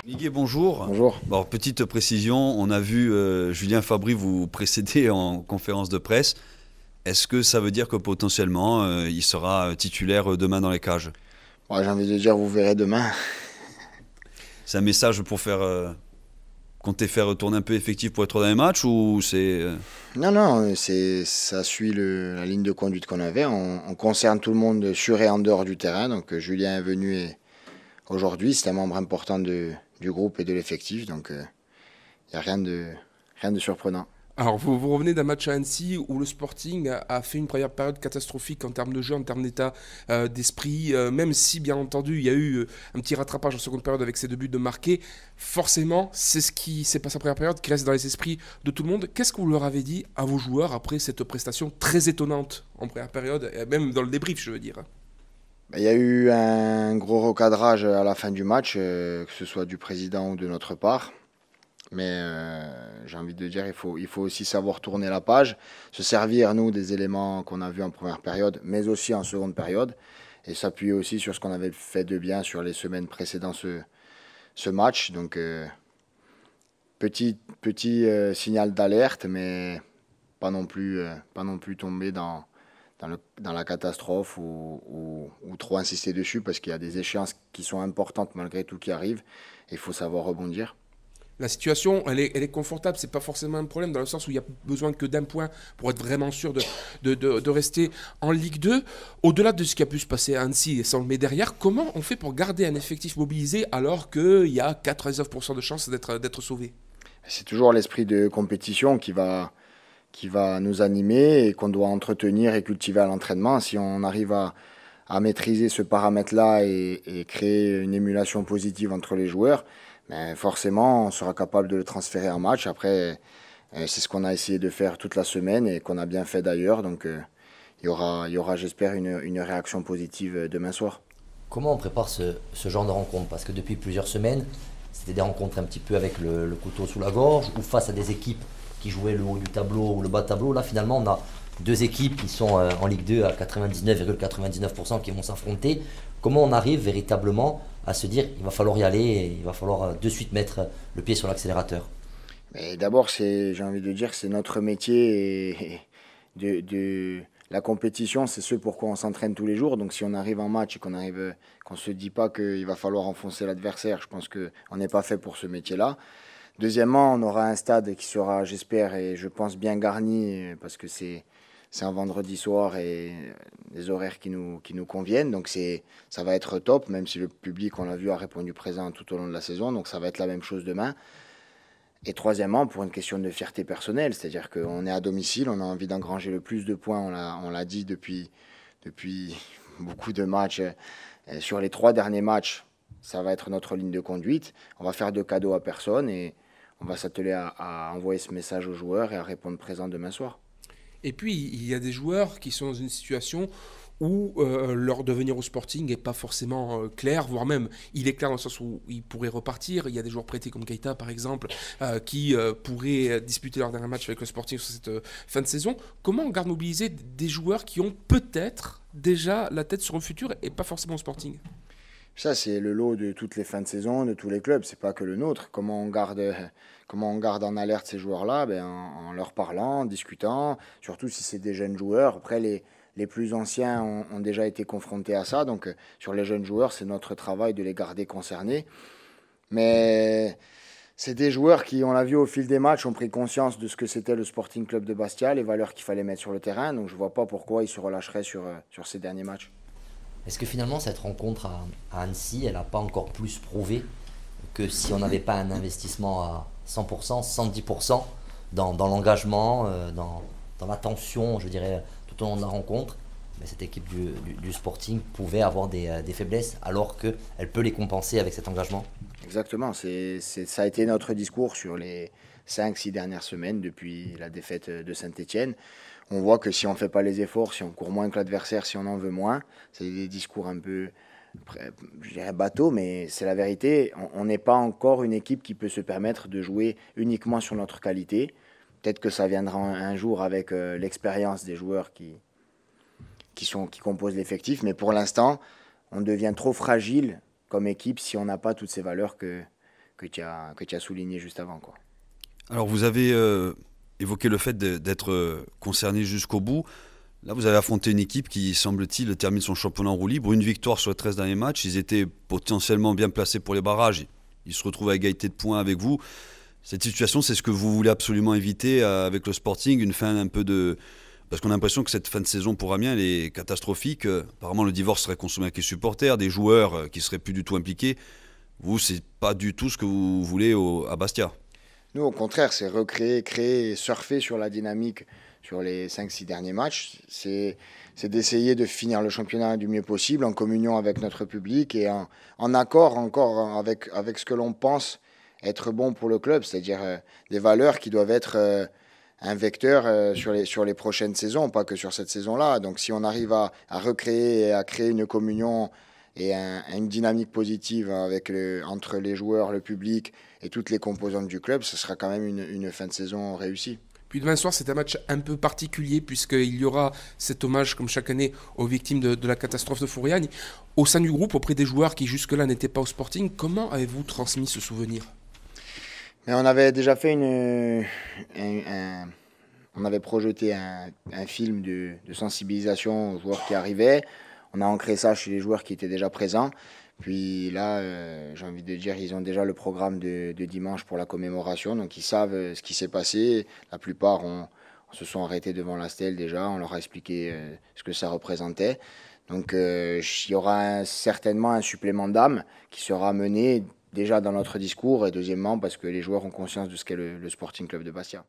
Miguel, bonjour. Bonjour. Bon, petite précision, on a vu Julien Fabry vous précéder en conférence de presse. Est-ce que ça veut dire que potentiellement il sera titulaire demain dans les cages? Bon, j'ai envie de dire, vous verrez demain. C'est un message pour compter faire tourner un peu effectif pour être dans les matchs ou c'est Non, non, ça suit la ligne de conduite qu'on avait. On concerne tout le monde sur et en dehors du terrain. Donc Julien est venu aujourd'hui, c'est un membre important du groupe et de l'effectif. Donc il n'y a rien de surprenant. Alors, vous revenez d'un match à Annecy où le Sporting a fait une première période catastrophique en termes de jeu, en termes d'état d'esprit, même si, bien entendu, il y a eu un petit rattrapage en seconde période avec ces deux buts de marqué. Forcément, c'est ce qui s'est passé en première période qui reste dans les esprits de tout le monde. Qu'est-ce que vous leur avez dit à vos joueurs après cette prestation très étonnante en première période, et même dans le débrief, je veux dire? Il y a eu un gros recadrage à la fin du match, que ce soit du président ou de notre part. Mais j'ai envie de dire, il faut aussi savoir tourner la page, se servir, nous, des éléments qu'on a vus en première période, mais aussi en seconde période, et s'appuyer aussi sur ce qu'on avait fait de bien sur les semaines précédant ce match. Donc, petit signal d'alerte, mais pas non plus tomber dans la catastrophe ou trop insister dessus, parce qu'il y a des échéances qui sont importantes malgré tout qui arrivent, et il faut savoir rebondir. La situation, elle est confortable, c'est pas forcément un problème dans le sens où il y a besoin que d'un point pour être vraiment sûr de rester en Ligue 2. Au-delà de ce qui a pu se passer à Annecy et ça on le met derrière, comment on fait pour garder un effectif mobilisé alors qu'il y a 99% de chances d'être sauvé? C'est toujours l'esprit de compétition qui va nous animer et qu'on doit entretenir et cultiver à l'entraînement. Si on arrive à maîtriser ce paramètre-là et créer une émulation positive entre les joueurs, ben forcément, on sera capable de le transférer en match. Après, c'est ce qu'on a essayé de faire toute la semaine et qu'on a bien fait d'ailleurs. Donc, il y aura j'espère, une réaction positive demain soir. Comment on prépare ce genre de rencontre? Parce que depuis plusieurs semaines, c'était des rencontres un petit peu avec le couteau sous la gorge ou face à des équipes qui jouaient le haut du tableau ou le bas de tableau. Là, finalement, on a deux équipes qui sont en Ligue 2 à 99,99% qui vont s'affronter. Comment on arrive véritablement à se dire il va falloir y aller et il va falloir de suite mettre le pied sur l'accélérateur? Mais d'abord, j'ai envie de dire, c'est notre métier et la compétition, c'est ce pour quoi on s'entraîne tous les jours. Donc si on arrive en match et qu'on se dit pas qu'il va falloir enfoncer l'adversaire, je pense qu'on n'est pas fait pour ce métier-là. Deuxièmement, on aura un stade qui sera, j'espère, et je pense bien garni parce que c'est un vendredi soir et des horaires qui nous conviennent. Donc ça va être top, même si le public, on l'a vu, a répondu présent tout au long de la saison. Donc ça va être la même chose demain. Et troisièmement, pour une question de fierté personnelle, c'est-à-dire qu'on est à domicile, on a envie d'engranger le plus de points, on l'a dit depuis beaucoup de matchs. Sur les 3 derniers matchs, ça va être notre ligne de conduite. On va faire de cadeaux à personne et on va s'atteler à envoyer ce message aux joueurs et à répondre présent demain soir. Et puis, il y a des joueurs qui sont dans une situation où leur devenir au Sporting n'est pas forcément clair, voire même il est clair dans le sens où ils pourraient repartir. Il y a des joueurs prêtés comme Keita, par exemple, qui pourraient disputer leur dernier match avec le Sporting sur cette fin de saison. Comment on garde mobilisé des joueurs qui ont peut-être déjà la tête sur le futur et pas forcément au Sporting? Ça, c'est le lot de toutes les fins de saison, de tous les clubs. C'est pas que le nôtre. Comment on garde en alerte ces joueurs-là? Ben, en leur parlant, en discutant, surtout si c'est des jeunes joueurs. Après, les plus anciens ont déjà été confrontés à ça. Donc, sur les jeunes joueurs, c'est notre travail de les garder concernés. Mais c'est des joueurs qui, on l'a vu au fil des matchs, ont pris conscience de ce que c'était le Sporting Club de Bastia, les valeurs qu'il fallait mettre sur le terrain. Donc, je vois pas pourquoi ils se relâcheraient sur ces derniers matchs. Est-ce que finalement cette rencontre à Annecy, elle n'a pas encore plus prouvé que si on n'avait pas un investissement à 100%, 110% dans l'engagement, dans l'attention, je dirais, tout au long de la rencontre, mais cette équipe du Sporting pouvait avoir des faiblesses alors qu'elle peut les compenser avec cet engagement? Exactement, ça a été notre discours sur les 5, 6 dernières semaines depuis la défaite de Saint-Étienne. On voit que si on ne fait pas les efforts, si on court moins que l'adversaire, si on en veut moins, c'est des discours un peu, je dirais, bateau, mais c'est la vérité. On n'est pas encore une équipe qui peut se permettre de jouer uniquement sur notre qualité. Peut-être que ça viendra un jour avec l'expérience des joueurs qui composent l'effectif, mais pour l'instant, on devient trop fragile comme équipe si on n'a pas toutes ces valeurs tu as souligné juste avant, quoi. Alors vous avez évoqué le fait d'être concerné jusqu'au bout. Là, vous avez affronté une équipe qui, semble-t-il, termine son championnat en roue libre. Une victoire sur les 13 derniers matchs. Ils étaient potentiellement bien placés pour les barrages. Ils se retrouvent à égalité de points avec vous. Cette situation, c'est ce que vous voulez absolument éviter avec le Sporting, une fin un peu de... Parce qu'on a l'impression que cette fin de saison pour Amiens, elle est catastrophique. Apparemment, le divorce serait consommé avec les supporters, des joueurs qui seraient plus du tout impliqués. Vous, c'est pas du tout ce que vous voulez à Bastia. Nous, au contraire, c'est recréer, créer et surfer sur la dynamique sur les 5-6 derniers matchs. C'est d'essayer de finir le championnat du mieux possible, en communion avec notre public et en accord encore avec ce que l'on pense être bon pour le club, c'est-à-dire des valeurs qui doivent être un vecteur sur les prochaines saisons, pas que sur cette saison-là. Donc si on arrive à recréer et à créer une communion et une dynamique positive entre les joueurs, le public et toutes les composantes du club, ce sera quand même une fin de saison réussie. Puis demain soir, c'est un match un peu particulier puisqu'il y aura cet hommage, comme chaque année, aux victimes de la catastrophe de Fouriane. Au sein du groupe, auprès des joueurs qui jusque-là n'étaient pas au Sporting, comment avez-vous transmis ce souvenir ? Mais on avait déjà fait on avait projeté un film de sensibilisation aux joueurs qui arrivaient. On a ancré ça chez les joueurs qui étaient déjà présents. Puis là, j'ai envie de dire, ils ont déjà le programme de dimanche pour la commémoration. Donc ils savent ce qui s'est passé. La plupart se sont arrêtés devant la stèle déjà. On leur a expliqué ce que ça représentait. Donc il y aura certainement un supplément d'âme qui sera mené déjà dans notre discours. Et deuxièmement, parce que les joueurs ont conscience de ce qu'est le Sporting Club de Bastia.